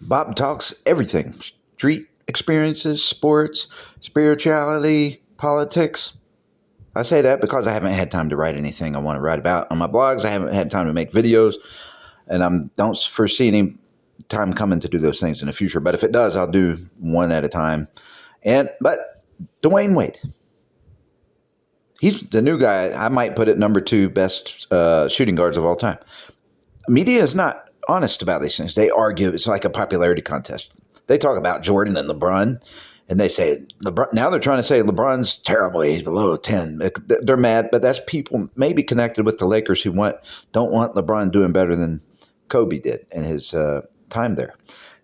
Bob talks everything: street experiences, sports, spirituality, politics. I say that because I haven't had time to write anything I want to write about on my blogs. I haven't had time to make videos, and I don't foresee any time coming to do those things in the future. But if it does, I'll do one at a time. But Dwayne Wade, he's the new guy. I might put it number two best shooting guards of all time. Media is not honest about these things. They argue. It's like a popularity contest. They talk about Jordan and LeBron, and they say LeBron. Now they're trying to say LeBron's terrible. He's below 10. They're mad, but that's people maybe connected with the Lakers who don't want LeBron doing better than Kobe did in his time there.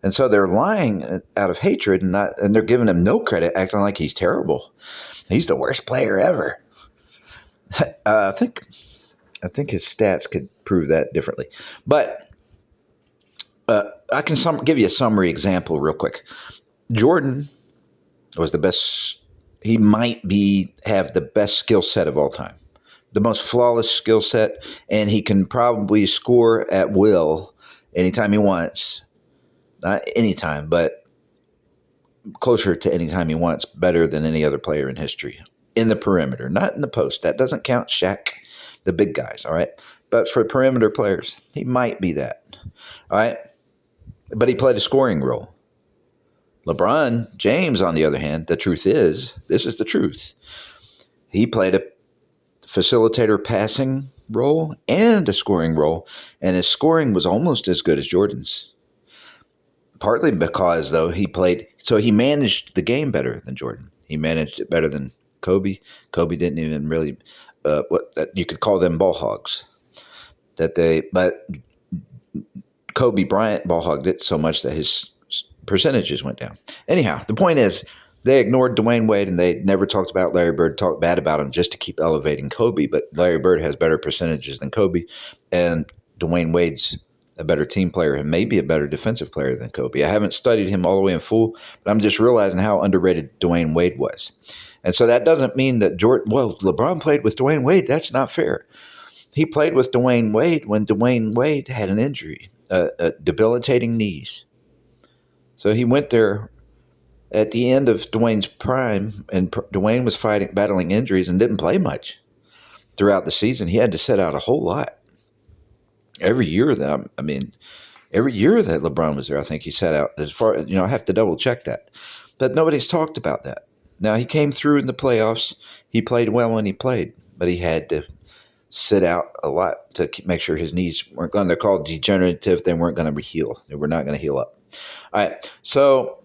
And so they're lying out of hatred, and they're giving him no credit, acting like he's terrible. He's the worst player ever. I think his stats could prove that differently, but I can give you a summary example real quick. Jordan was the best. He might have the best skill set of all time, the most flawless skill set, and he can probably score at will anytime he wants. Not anytime, but closer to anytime he wants, better than any other player in history. In the perimeter, not in the post. That doesn't count Shaq, the big guys, all right? But for perimeter players, he might be that, all right? But he played a scoring role. LeBron James, on the other hand, the truth is, this is the truth. He played a facilitator passing role and a scoring role, and his scoring was almost as good as Jordan's. Partly because, though, he managed the game better than Jordan. He managed it better than Kobe. Kobe didn't even really, you could call them ball hogs. But Kobe Bryant ball hogged it so much that his percentages went down. Anyhow, the point is, they ignored Dwayne Wade and they never talked about Larry Bird, talked bad about him just to keep elevating Kobe. But Larry Bird has better percentages than Kobe, and Dwayne Wade's a better team player and maybe a better defensive player than Kobe. I haven't studied him all the way in full, but I'm just realizing how underrated Dwayne Wade was. And so that doesn't mean that LeBron played with Dwayne Wade. That's not fair. He played with Dwayne Wade when Dwayne Wade had an injury, debilitating knees. So he went there at the end of Dwayne's prime, and Dwayne was battling injuries and didn't play much throughout the season. He had to sit out a whole lot. Every year that LeBron was there, I think he sat out. I have to double check that, but nobody's talked about that. Now he came through in the playoffs. He played well when he played, but he had to sit out a lot to make sure his knees weren't going. They're called degenerative. They weren't going to heal. They were not going to heal up. All right. So,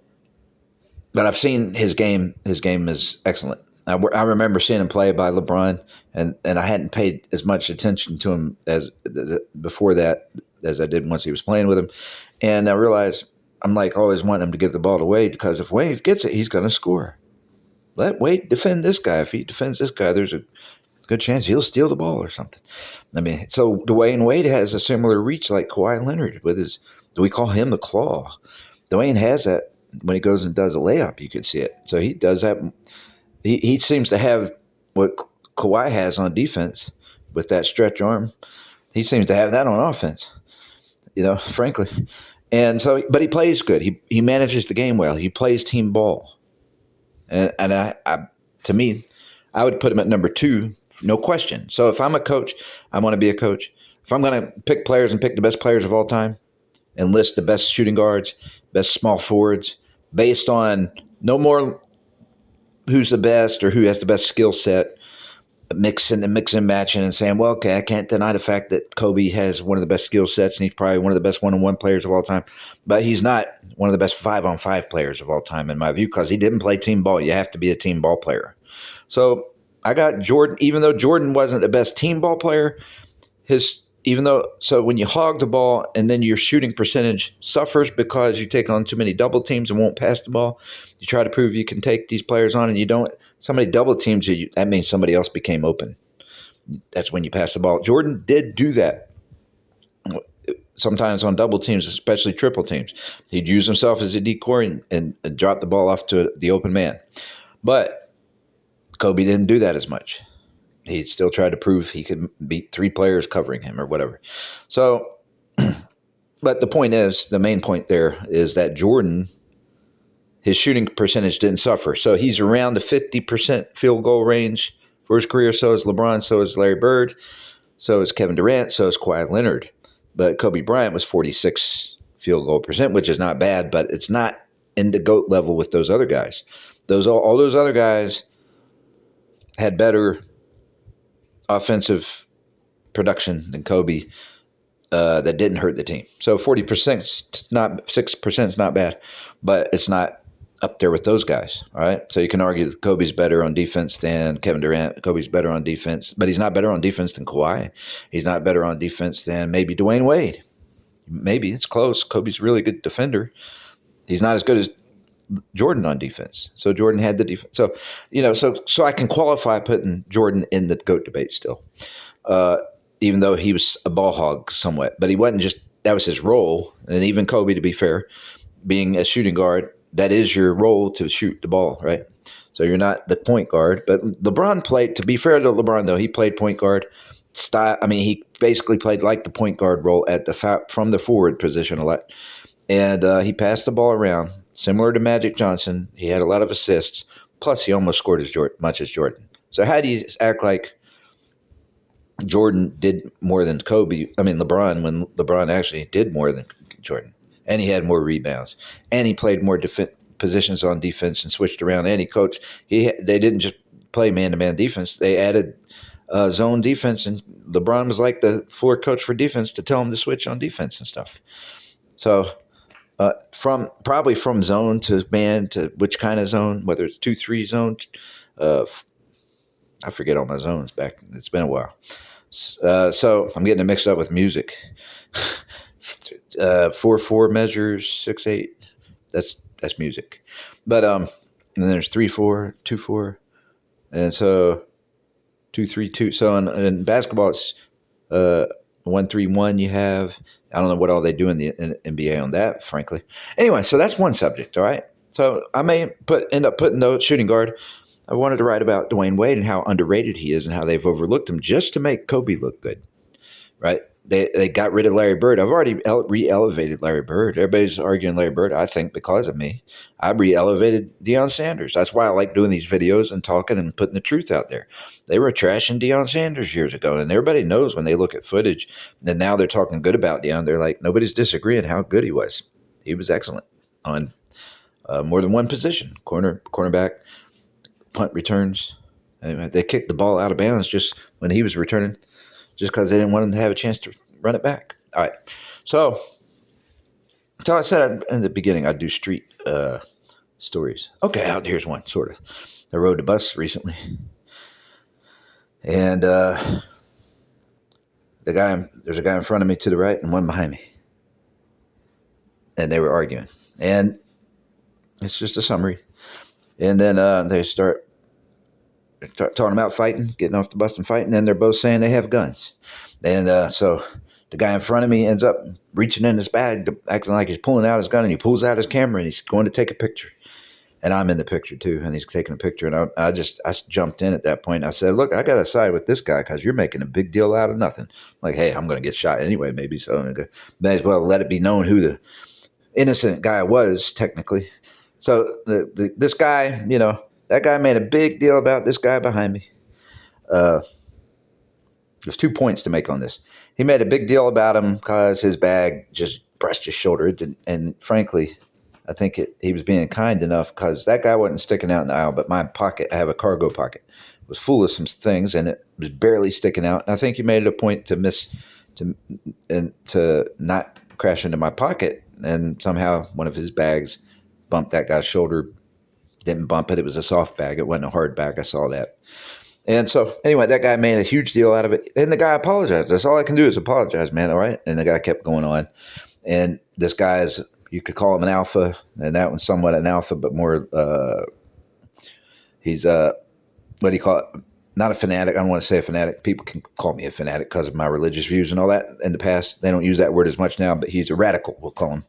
but I've seen his game. His game is excellent. I remember seeing him play by LeBron, and I hadn't paid as much attention to him as before that as I did once he was playing with him. And I realized I'm like always wanting him to give the ball to Wade, because if Wade gets it, he's going to score. Let Wade defend this guy. If he defends this guy, there's a good chance he'll steal the ball or something. So Dwayne Wade has a similar reach like Kawhi Leonard with his, we call him the claw. Dwayne has that when he goes and does a layup, you can see it. So he does that. He seems to have what Kawhi has on defense with that stretch arm. He seems to have that on offense, frankly. And so, but he plays good. He manages the game well. He plays team ball. And to me, I would put him at number two, no question. So if I'm a coach, I want to be a coach. If I'm going to pick players and pick the best players of all time and list the best shooting guards, best small forwards, based on no more who's the best or who has the best skill set, mixing and matching and saying, well, okay, I can't deny the fact that Kobe has one of the best skill sets and he's probably one of the best one-on-one players of all time, but he's not one of the best 5-on-5 players of all time in my view, because he didn't play team ball. You have to be a team ball player. So I got Jordan, even though Jordan wasn't the best team ball player, so when you hog the ball and then your shooting percentage suffers because you take on too many double teams and won't pass the ball, you try to prove you can take these players on and you don't, somebody double teams you, that means somebody else became open. That's when you pass the ball. Jordan did do that sometimes on double teams, especially triple teams. He'd use himself as a decoy and drop the ball off to the open man. But Kobe didn't do that as much. He still tried to prove he could beat three players covering him or whatever. So But the point is, the main point there is that Jordan, his shooting percentage didn't suffer. So he's around the 50% field goal range for his career. So is LeBron, so is Larry Bird, so is Kevin Durant, so is Kawhi Leonard. But Kobe Bryant was 46 field goal percent, which is not bad, but it's not in the GOAT level with those other guys. All those other guys had better offensive production than Kobe that didn't hurt the team. So 40%, not 6% is not bad, but it's not up there with those guys. All right. So you can argue that Kobe's better on defense than Kevin Durant. Kobe's better on defense, but he's not better on defense than Kawhi. He's not better on defense than maybe Dwayne Wade. Maybe it's close. Kobe's a really good defender. He's not as good as Jordan on defense. So Jordan had the defense. So, so I can qualify putting Jordan in the GOAT debate still, even though he was a ball hog somewhat. But he wasn't just, that was his role. And even Kobe, to be fair, being a shooting guard, that is your role, to shoot the ball, right? So you're not the point guard. But LeBron played, to be fair to LeBron, though, he played point guard style. I mean, he basically played like the point guard role from the forward position a lot. And he passed the ball around, similar to Magic Johnson. He had a lot of assists. Plus, he almost scored as much as Jordan. So how do you act like Jordan did more than LeBron, when LeBron actually did more than Jordan? And he had more rebounds, and he played more positions on defense and switched around. And he coached. They didn't just play man-to-man defense; they added zone defense. And LeBron was like the floor coach for defense to tell him to switch on defense and stuff. So from zone to man to which kind of zone, whether it's 2-3 zone. I forget all my zones back. It's been a while. So I'm getting it mixed up with music. 4/4 measures, 6/8. That's music. But and then there's 3/4, 2/4, and so 2-3-2. So in basketball, it's 1-3-1. You have, I don't know what all they do in the NBA on that, frankly. Anyway, so that's one subject. All right. So I may end up putting the shooting guard. I wanted to write about Dwayne Wade and how underrated he is and how they've overlooked him just to make Kobe look good, right? They got rid of Larry Bird. I've already re-elevated Larry Bird. Everybody's arguing Larry Bird. I think because of me, I re-elevated Deion Sanders. That's why I like doing these videos and talking and putting the truth out there. They were trashing Deion Sanders years ago, and everybody knows when they look at footage. And now they're talking good about Deion. They're like, nobody's disagreeing how good he was. He was excellent on more than one position: cornerback, punt returns. They kicked the ball out of bounds just when he was returning, just because they didn't want him to have a chance to run it back. All right. So I said in the beginning I'd do street stories. Okay, here's one, sort of. I rode the bus recently. And there's a guy in front of me to the right and one behind me. And they were arguing. And it's just a summary. And then they start talking about fighting, getting off the bus and fighting. And they're both saying they have guns. And so the guy in front of me ends up reaching in his bag, acting like he's pulling out his gun. And he pulls out his camera and he's going to take a picture. And I'm in the picture too. And he's taking a picture. And I jumped in at that point. I said, look, I got to side with this guy because you're making a big deal out of nothing. I'm like, hey, I'm going to get shot anyway, maybe. So I may as well let it be known who the innocent guy was, technically. So this guy, that guy made a big deal about this guy behind me. There's 2 points to make on this. He made a big deal about him because his bag just brushed his shoulder. And frankly, I think he was being kind enough because that guy wasn't sticking out in the aisle, but my pocket, I have a cargo pocket, was full of some things and it was barely sticking out. And I think he made it a point to not crash into my pocket. And somehow one of his bags bumped that guy's shoulder. Didn't bump it. It was a soft bag. It wasn't a hard bag. I saw that. And so anyway, that guy made a huge deal out of it. And the guy apologized. That's all I can do is apologize, man. All right. And the guy kept going on. And this guy you could call him an alpha. And that one's somewhat an alpha, but more, he's what do you call it? Not a fanatic. I don't want to say a fanatic. People can call me a fanatic because of my religious views and all that in the past. They don't use that word as much now, but he's a radical, we'll call him.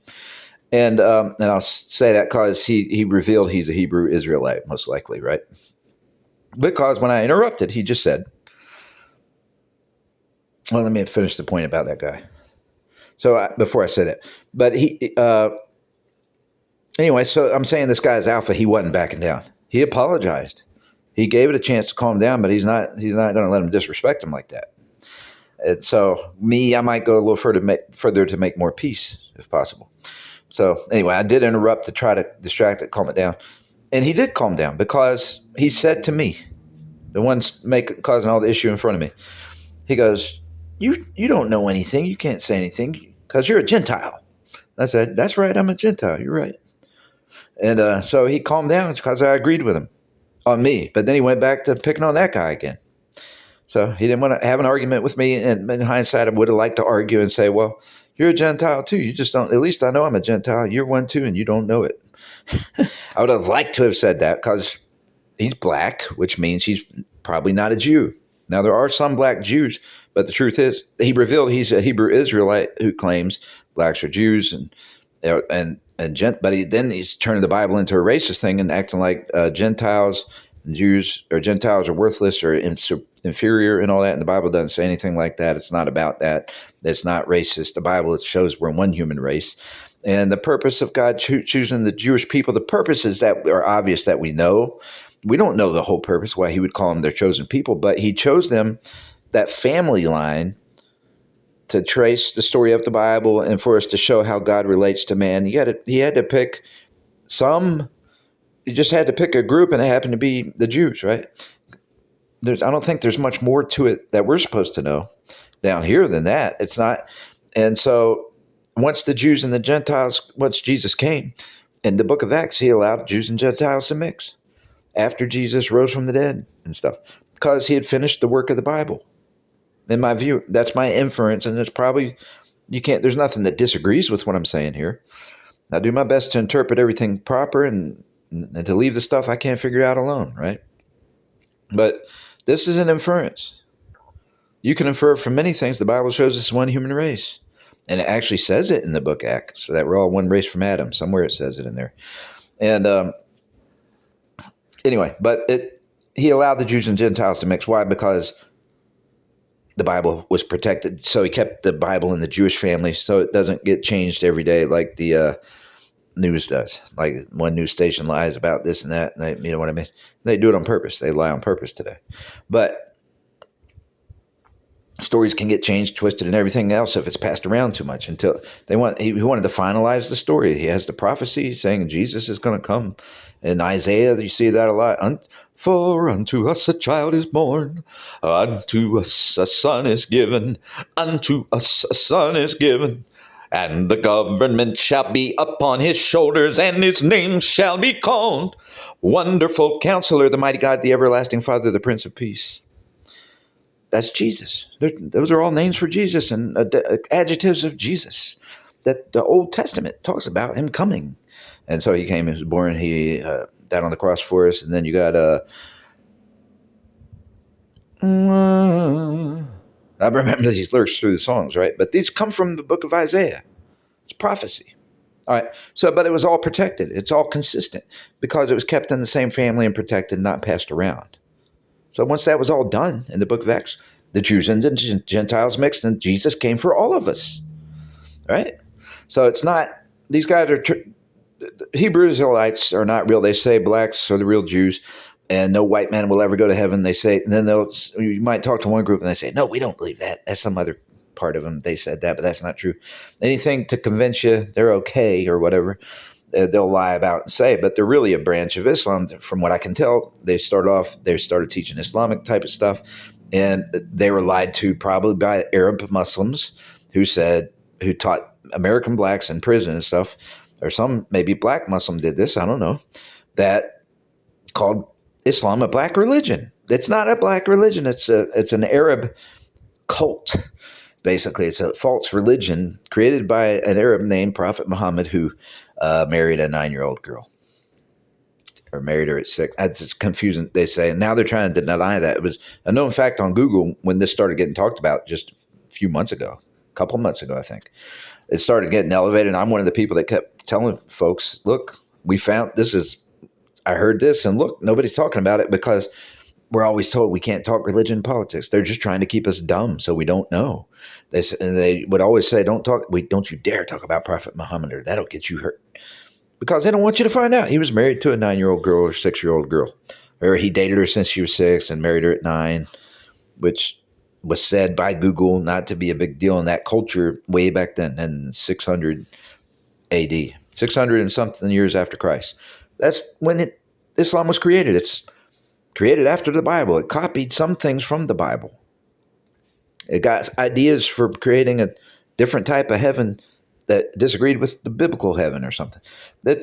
And I'll say that because he revealed he's a Hebrew Israelite, most likely, right? Because when I interrupted, he just said, well, let me finish the point about that guy. So before I said it, but anyway, so I'm saying this guy's alpha. He wasn't backing down. He apologized. He gave it a chance to calm down, but he's not going to let him disrespect him like that. And so I might go a little further to make more peace if possible. So anyway, I did interrupt to try to distract it, calm it down. And he did calm down because he said to me, the ones causing all the issue in front of me, he goes, you don't know anything. You can't say anything because you're a Gentile. I said, that's right. I'm a Gentile. You're right. And so he calmed down because I agreed with him on me. But then he went back to picking on that guy again. So he didn't want to have an argument with me. And in hindsight, I would have liked to argue and say, well, you're a Gentile too. You just don't, at least I know I'm a Gentile. You're one too, and you don't know it. I would have liked to have said that because he's black, which means he's probably not a Jew. Now, there are some black Jews, but the truth is, he revealed he's a Hebrew Israelite who claims blacks are Jews, but then he's turning the Bible into a racist thing and acting like Gentiles and Jews or Gentiles are worthless or inferior and all that. And the Bible doesn't say anything like that. It's not about that. It's not racist. The Bible, it shows we're one human race. And the purpose of God choosing the Jewish people, the purposes that are obvious that we know. We don't know the whole purpose why he would call them their chosen people, but he chose them, that family line, to trace the story of the Bible and for us to show how God relates to man. He had to pick some. He just had to pick a group, and it happened to be the Jews, right? I don't think there's much more to it that we're supposed to know down here than that. It's not. And so once the Jews and the Gentiles, once Jesus came, in the book of Acts, he allowed Jews and Gentiles to mix after Jesus rose from the dead and stuff, because he had finished the work of the Bible. In my view, that's my inference, and it's probably, there's nothing that disagrees with what I'm saying here. I do my best to interpret everything proper and to leave the stuff I can't figure out alone, right? But this is an inference. You can infer from many things. The Bible shows us one human race, and it actually says it in the book Acts, so that we're all one race from Adam. Somewhere it says it in there. And anyway, but he allowed the Jews and Gentiles to mix. Why? Because the Bible was protected. So he kept the Bible in the Jewish family so it doesn't get changed every day like the news does. Like one news station lies about this and that. And you know what I mean? They do it on purpose. They lie on purpose today. But stories can get changed, twisted, and everything else if it's passed around too much. Until he wanted to finalize the story. He has the prophecy saying Jesus is going to come. In Isaiah, you see that a lot. For unto us a child is born, unto us a son is given, unto us a son is given, and the government shall be upon his shoulders, and his name shall be called Wonderful Counselor, the Mighty God, the Everlasting Father, the Prince of Peace. That's Jesus. Those are all names for Jesus and adjectives of Jesus that the Old Testament talks about him coming. And so he came, he was born, he died on the cross for us. And then you got, I remember these lyrics through the songs, right? But these come from the book of Isaiah. It's prophecy. All right. So, but it was all protected. It's all consistent because it was kept in the same family and protected, not passed around. So once that was all done in the book of Acts, the Jews and the Gentiles mixed, and Jesus came for all of us, right? So it's not, these guys are, Hebrew Israelites are not real. They say blacks are the real Jews, and no white man will ever go to heaven. They say, and then you might talk to one group and they say, no, we don't believe that. That's some other part of them. They said that, but that's not true. Anything to convince you they're okay or whatever, they'll lie about and say, but they're really a branch of Islam. From what I can tell, they started teaching Islamic type of stuff, and they were lied to probably by Arab Muslims who taught American blacks in prison and stuff, or some maybe black Muslim did this, I don't know, that called Islam a black religion. It's not a black religion. It's an Arab cult. Basically, it's a false religion created by an Arab named Prophet Muhammad who married a 9-year-old girl, or married her at 6. That's confusing, they say. And now they're trying to deny that. It was a known fact on Google when this started getting talked about just a few months ago, a couple months ago, I think. It started getting elevated. And I'm one of the people that kept telling folks, look, I heard this, and look, nobody's talking about it because we're always told we can't talk religion and politics. They're just trying to keep us dumb so we don't know. They would always say, don't you dare talk about Prophet Muhammad, or that'll get you hurt. Because they don't want you to find out. He was married to a 9-year-old girl or 6-year-old girl. Or he dated her since she was 6 and married her at 9, which was said by Google not to be a big deal in that culture way back then in 600 AD, 600 and something years after Christ. That's when Islam was created. It's created after the Bible. It copied some things from the Bible. It got ideas for creating a different type of heaven that disagreed with the biblical heaven or something.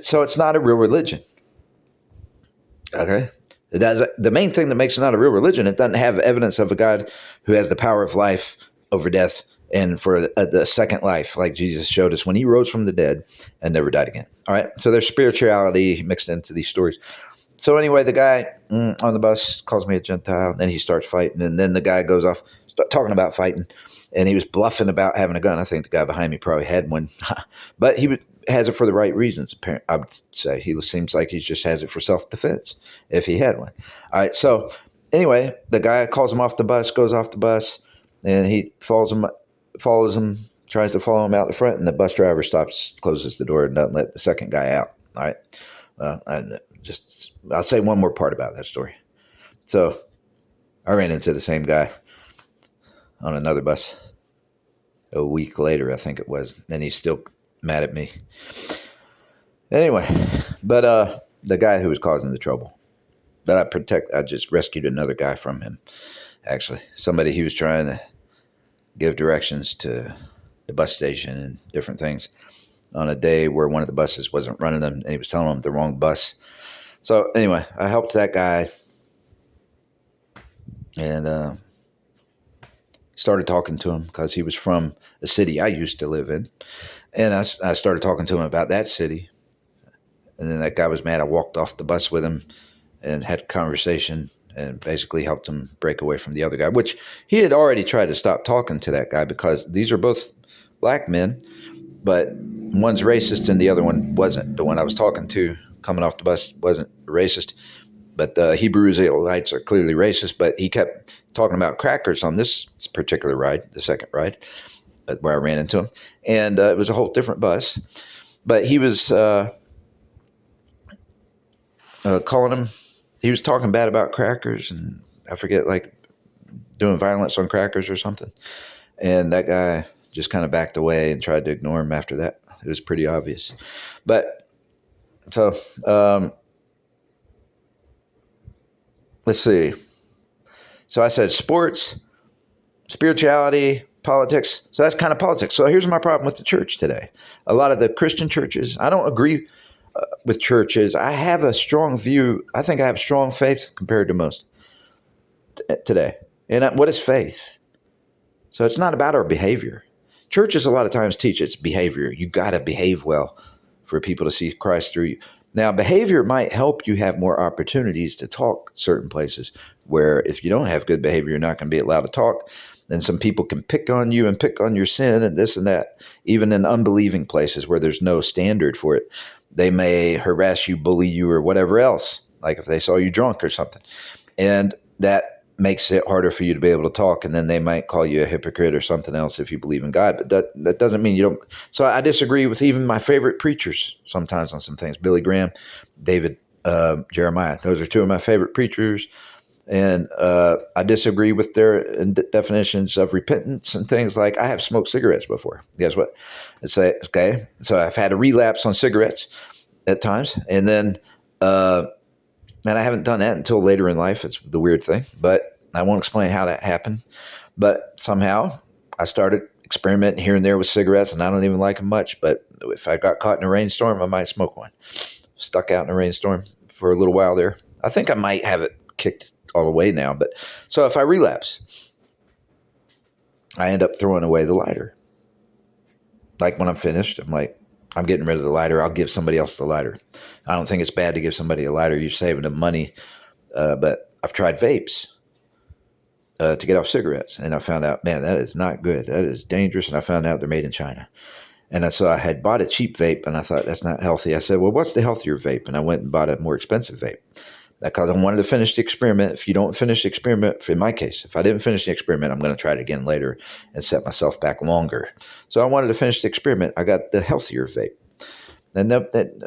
So it's not a real religion. Okay? The main thing that makes it not a real religion, it doesn't have evidence of a God who has the power of life over death and for the second life, like Jesus showed us when he rose from the dead and never died again. All right? So there's spirituality mixed into these stories. So anyway, the guy on the bus calls me a Gentile, and then he starts fighting, and then the guy goes off talking about fighting, and he was bluffing about having a gun. I think the guy behind me probably had one, but he has it for the right reasons, apparently. I would say he seems like he just has it for self-defense if he had one. All right, so anyway, the guy calls him off the bus, goes off the bus, and he follows him, tries to follow him out the front, and the bus driver stops, closes the door, and doesn't let the second guy out. All right, I'll say one more part about that story. So I ran into the same guy on another bus a week later, I think it was, and he's still mad at me. Anyway, but the guy who was causing the trouble, but I just rescued another guy from him, actually. Somebody he was trying to give directions to the bus station and different things on a day where one of the buses wasn't running them, and he was telling them the wrong bus. So anyway, I helped that guy and started talking to him because he was from a city I used to live in. And I started talking to him about that city. And then that guy was mad. I walked off the bus with him and had a conversation and basically helped him break away from the other guy, which he had already tried to stop talking to that guy because these are both black men, but one's racist and the other one wasn't. The one I was talking to coming off the bus wasn't racist, but the Hebrew Israelites are clearly racist. But he kept talking about crackers on this particular ride, the second ride, where I ran into him. And it was a whole different bus. But he was calling him, he was talking bad about crackers, and I forget, like doing violence on crackers or something. And that guy just kind of backed away and tried to ignore him after that. It was pretty obvious. But so let's see. So I said sports, spirituality, politics. So that's kind of politics. So here's my problem with the church today. A lot of the Christian churches, I don't agree with churches. I have a strong view. I think I have strong faith compared to most today. And what is faith? So it's not about our behavior. Churches a lot of times teach it's behavior. You got to behave well for people to see Christ through you. Now, behavior might help you have more opportunities to talk certain places where if you don't have good behavior, you're not going to be allowed to talk. Then some people can pick on you and pick on your sin and this and that, even in unbelieving places where there's no standard for it. They may harass you, bully you, or whatever else, like if they saw you drunk or something. And that makes it harder for you to be able to talk. And then they might call you a hypocrite or something else if you believe in God. But that doesn't mean you don't. So I disagree with even my favorite preachers sometimes on some things. Billy Graham, David Jeremiah. Those are two of my favorite preachers. And I disagree with their definitions of repentance and things like I have smoked cigarettes before. Guess what? It's okay. So I've had a relapse on cigarettes at times. And then and I haven't done that until later in life. It's the weird thing. But I won't explain how that happened. But somehow I started experimenting here and there with cigarettes, and I don't even like them much. But if I got caught in a rainstorm, I might smoke one. Stuck out in a rainstorm for a little while there. I think I might have it kicked all the way now. But so if I relapse, I end up throwing away the lighter. Like when I'm finished, I'm like, I'm getting rid of the lighter. I'll give somebody else the lighter. I don't think it's bad to give somebody a lighter. You're saving them money. But I've tried vapes to get off cigarettes. And I found out, man, that is not good. That is dangerous. And I found out they're made in China. And so I had bought a cheap vape, and I thought that's not healthy. I said, well, what's the healthier vape? And I went and bought a more expensive vape. because I wanted to finish the experiment. If you don't finish the experiment, in my case, if I didn't finish the experiment, I'm going to try it again later and set myself back longer. So I wanted to finish the experiment. I got the healthier vape. And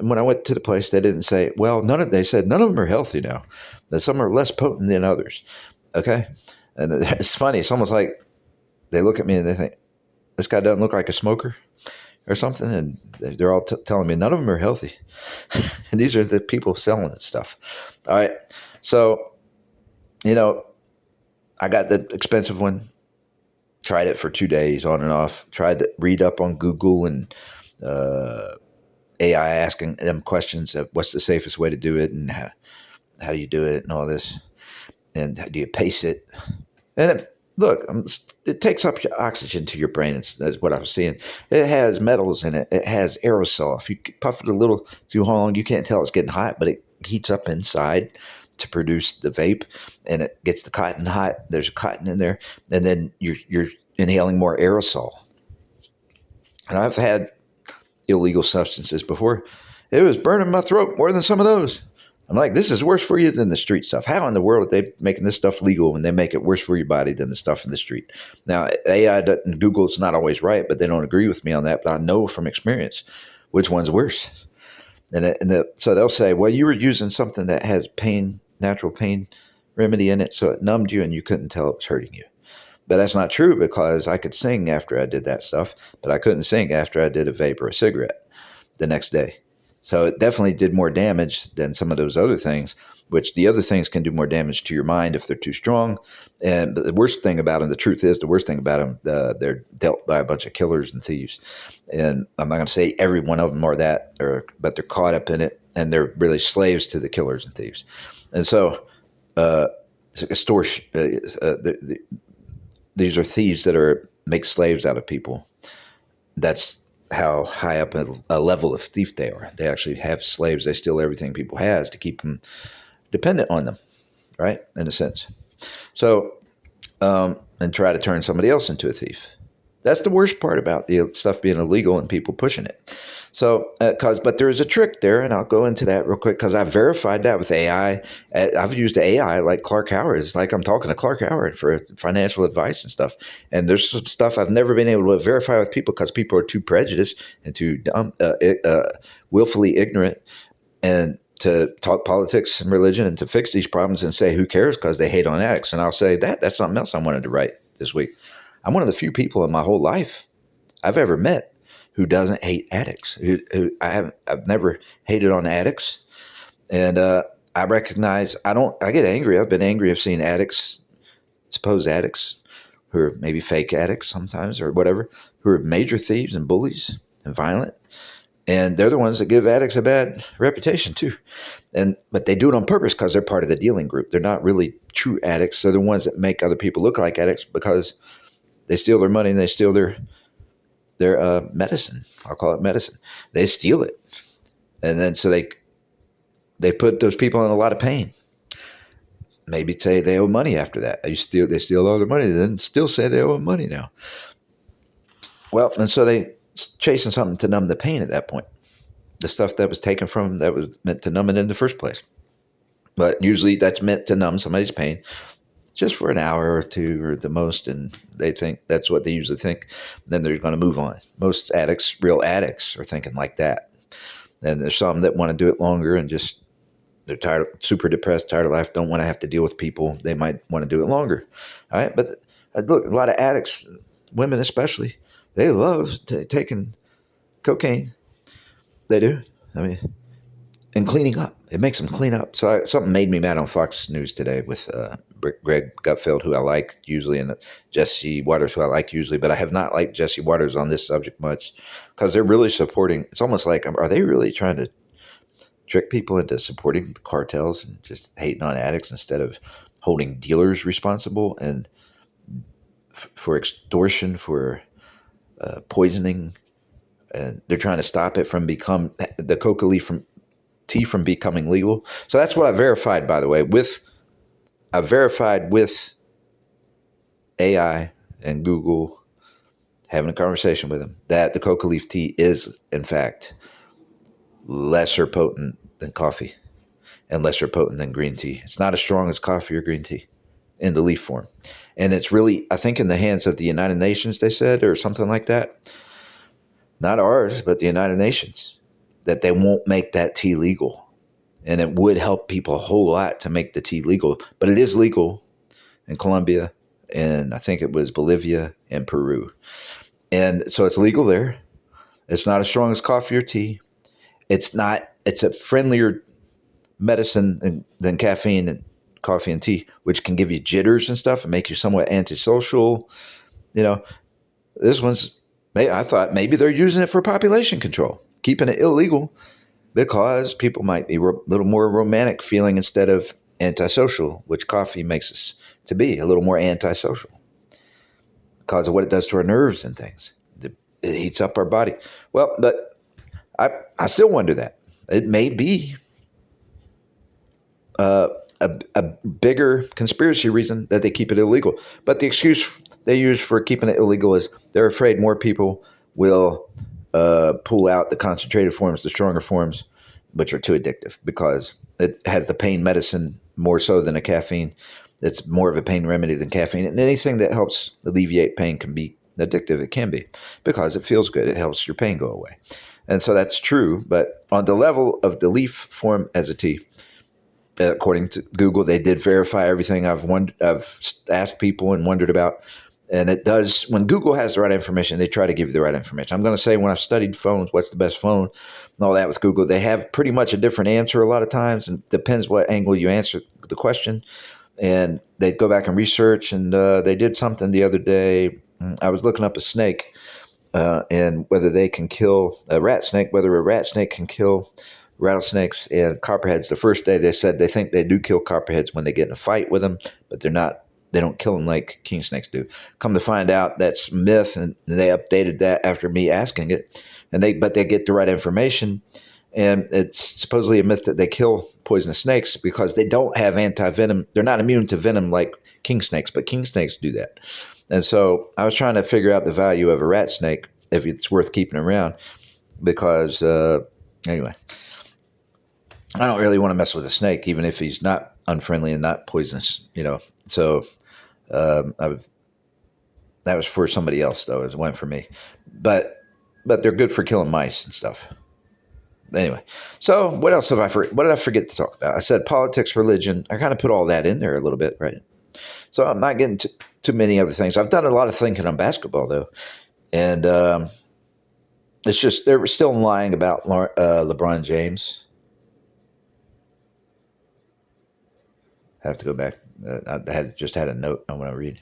when I went to the place, they didn't say, well, they said none of them are healthy now. That some are less potent than others. Okay. And it's funny. It's almost like they look at me and they think, this guy doesn't look like a smoker or something. And they're all telling me none of them are healthy. And these are the people selling this stuff. All right. So, I got the expensive one, tried it for 2 days on and off, tried to read up on Google and AI asking them questions of what's the safest way to do it and how do you do it and all this. And how do you pace it? And it takes up oxygen to your brain. That's what I was seeing. It has metals in it. It has aerosol. If you puff it a little too long, you can't tell it's getting hot, but it heats up inside to produce the vape, and it gets the cotton hot. There's cotton in there, and then you're inhaling more aerosol. And I've had illegal substances before. It was burning my throat more than some of those. I'm like, this is worse for you than the street stuff. How in the world are they making this stuff legal when they make it worse for your body than the stuff in the street? Now, AI and Google's not always right, but they don't agree with me on that. But I know from experience which one's worse. So they'll say, well, you were using something that has natural pain remedy in it, so it numbed you and you couldn't tell it was hurting you. But that's not true, because I could sing after I did that stuff, but I couldn't sing after I did a vape or a cigarette the next day. So it definitely did more damage than some of those other things, which the other things can do more damage to your mind if they're too strong. And the worst thing about them, the worst thing about them, they're dealt by a bunch of killers and thieves. And I'm not going to say every one of them are that, but they're caught up in it, and they're really slaves to the killers and thieves. And so extortion, these are thieves that make slaves out of people. That's how high up a level of thief they are. They actually have slaves. They steal everything people has to keep them dependent on them, right? In a sense. So, and try to turn somebody else into a thief. That's the worst part about the stuff being illegal and people pushing it. So, but there is a trick there, and I'll go into that real quick because I verified that with AI. I've used AI like Clark Howard. It's like I'm talking to Clark Howard for financial advice and stuff. And there's some stuff I've never been able to verify with people because people are too prejudiced and too dumb, willfully ignorant, and to talk politics and religion and to fix these problems and say who cares because they hate on addicts. And I'll say that's something else I wanted to write this week. I'm one of the few people in my whole life I've ever met who doesn't hate addicts. I've never hated on addicts, and I recognize I get angry. I've been angry of seeing supposed addicts, who are maybe fake addicts sometimes or whatever, who are major thieves and bullies and violent, and they're the ones that give addicts a bad reputation too. But they do it on purpose because they're part of the dealing group. They're not really true addicts. They're the ones that make other people look like addicts because they steal their money and they steal their medicine. I'll call it medicine. They steal it. And then so they put those people in a lot of pain. Maybe say they owe money after that. They steal all their money, then still say they owe money now. Well, and so they chasing something to numb the pain at that point. The stuff that was taken from them that was meant to numb it in the first place. But usually that's meant to numb somebody's pain just for an hour or two or the most, and they think that's what they usually think. Then they're going to move on. Most addicts, real addicts, are thinking like that. And there's some that want to do it longer and just they're tired, super depressed, tired of life, don't want to have to deal with people. They might want to do it longer. All right, but look, a lot of addicts, women especially, they love taking cocaine. They do. I mean, and cleaning up. It makes them clean up. So something made me mad on Fox News today with Greg Gutfeld, who I like usually, and Jesse Waters, who I like usually, but I have not liked Jesse Waters on this subject much because they're really supporting. It's almost like, are they really trying to trick people into supporting the cartels and just hating on addicts instead of holding dealers responsible and for extortion, for poisoning? And they're trying to stop it from the coca leaf tea from becoming legal. So that's what I verified, by the way. I verified with AI and Google, having a conversation with them, that the coca leaf tea is, in fact, lesser potent than coffee. and lesser potent than green tea. It's not as strong as coffee or green tea in the leaf form. And it's really, I think, in the hands of the United Nations, they said, or something like that. Not ours, but the United Nations, that they won't make that tea legal. And it would help people a whole lot to make the tea legal. But it is legal in Colombia, and I think it was Bolivia and Peru. And so it's legal there. It's not as strong as coffee or tea. It's a friendlier medicine than caffeine and coffee and tea, which can give you jitters and stuff and make you somewhat antisocial. This one's, I thought maybe they're using it for population control, keeping it illegal because people might be a little more romantic feeling instead of antisocial, which coffee makes us to be a little more antisocial because of what it does to our nerves and things. It heats up our body. Well, but I still wonder that. It may be a bigger conspiracy reason that they keep it illegal. But the excuse they use for keeping it illegal is they're afraid more people will pull out the concentrated forms, the stronger forms, which are too addictive because it has the pain medicine more so than a caffeine. It's more of a pain remedy than caffeine. And anything that helps alleviate pain can be addictive. It can be because it feels good. It helps your pain go away. And so that's true. But on the level of the leaf form as a tea, according to Google, they did verify everything I've asked people and wondered about. And it does, when Google has the right information, they try to give you the right information. I'm going to say when I've studied phones, what's the best phone and all that with Google, they have pretty much a different answer a lot of times, and it depends what angle you answer the question. And they go back and research, and they did something the other day. I was looking up a snake and whether they can kill a rat snake, whether a rat snake can kill rattlesnakes and copperheads. The first day they said they think they do kill copperheads when they get in a fight with them, but they don't kill them like king snakes do. Come to find out that's myth, and they updated that after me asking it. But they get the right information, and it's supposedly a myth that they kill poisonous snakes because they don't have anti-venom. They're not immune to venom like king snakes, but king snakes do that. And so I was trying to figure out the value of a rat snake, if it's worth keeping around, because anyway, I don't really want to mess with a snake, even if he's not unfriendly and not poisonous, So that was for somebody else, though. It wasn't for me. But they're good for killing mice and stuff. Anyway, so what else have I forgot? What did I forget to talk about? I said politics, religion. I kind of put all that in there a little bit, right? So I'm not getting too many other things. I've done a lot of thinking on basketball, though. And it's just they're still lying about LeBron James. I have to go back. I just had a note I want to read.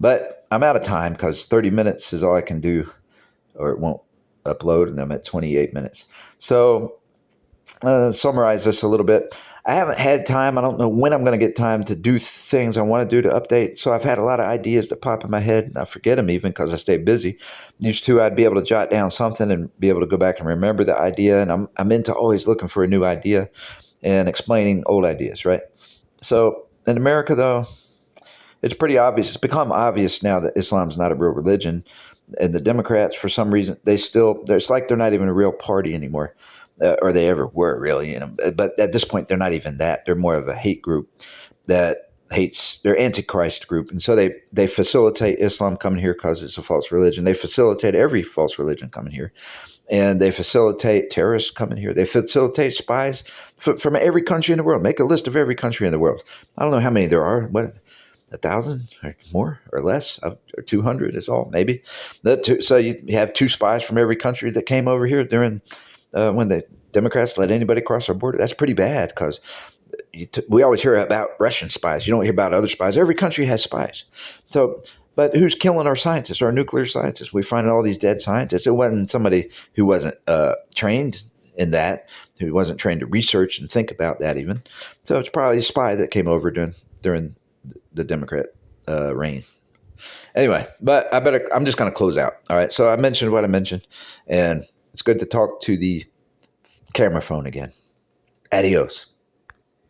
But I'm out of time because 30 minutes is all I can do, or it won't upload, and I'm at 28 minutes. So summarize this a little bit. I haven't had time. I don't know when I'm going to get time to do things I want to do to update. So I've had a lot of ideas that pop in my head, and I forget them even because I stay busy. Used to, I'd be able to jot down something and be able to go back and remember the idea. And I'm into always looking for a new idea and explaining old ideas, right? So in America, though, it's pretty obvious. It's become obvious now that Islam's not a real religion. And the Democrats, for some reason, it's like they're not even a real party anymore. Or they ever were, really. But at this point, they're not even that. They're more of a hate group that hates, they're antichrist group. And so they facilitate Islam coming here because it's a false religion. They facilitate every false religion coming here. And they facilitate terrorists coming here. They facilitate spies from every country in the world. Make a list of every country in the world. I don't know how many there are. What, 1,000 or more or less, or 200 is all, maybe. So you have 2 spies from every country that came over here during when the Democrats let anybody cross our border. That's pretty bad because we always hear about Russian spies. You don't hear about other spies. Every country has spies. So, but who's killing our scientists, our nuclear scientists? We find all these dead scientists. It wasn't somebody who wasn't trained in that, who wasn't trained to research and think about that even. So it's probably a spy that came over during the Democrat reign. Anyway, but I'm just going to close out. All right. So I mentioned what I mentioned, and it's good to talk to the camera phone again. Adios.